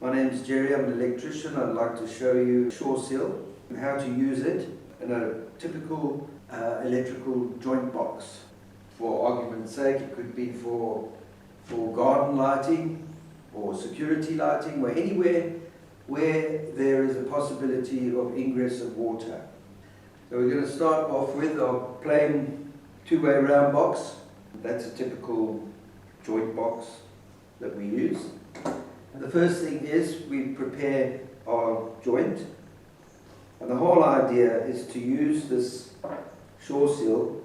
My name's Jerry, I'm an electrician. I'd like to show you SureSeel and how to use it in a typical electrical joint box. For argument's sake, it could be for garden lighting or security lighting, or anywhere where there is a possibility of ingress of water. So we're going to start off with a plain two-way round box. That's a typical joint box that we use. The first thing is we prepare our joint, and the whole idea is to use this SureSeel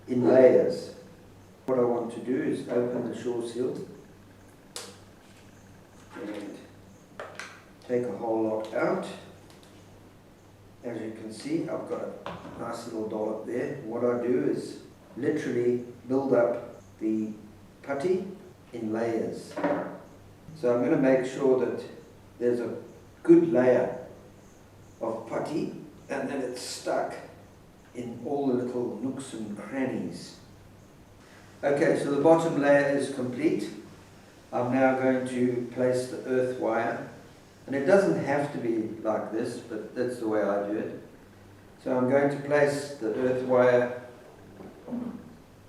in layers. What I want to do is open the SureSeel and take a whole lot out. As you can see, I've got a nice little dollop there. What I do is literally build up the putty in layers. So I'm going to make sure that there's a good layer of putty and that it's stuck in all the little nooks and crannies. Okay, so the bottom layer is complete. I'm now going to place the earth wire, and it doesn't have to be like this, but that's the way I do it. So I'm going to place the earth wire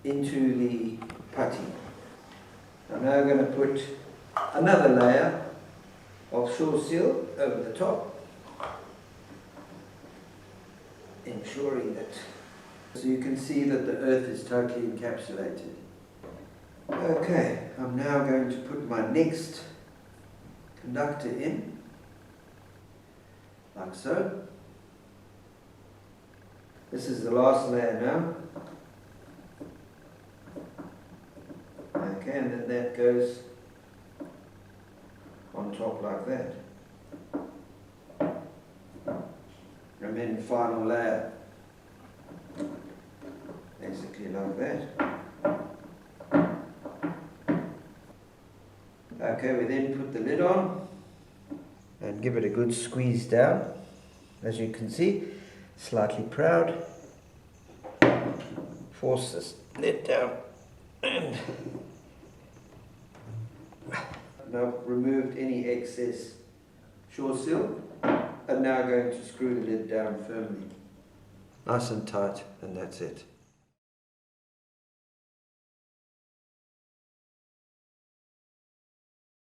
into the putty. I'm now going to put another layer of SureSeel over the top, ensuring that, so you can see that the earth is totally encapsulated. Okay, I'm now going to put my next conductor in, like so. This is the last layer now. Okay, and then that goes on top like that. And then final layer, basically like that. Okay, we then put the lid on and give it a good squeeze down. As you can see, slightly proud. Force this lid down and now removed any excess SureSeel, and now going to screw the lid down firmly. Nice and tight, and that's it.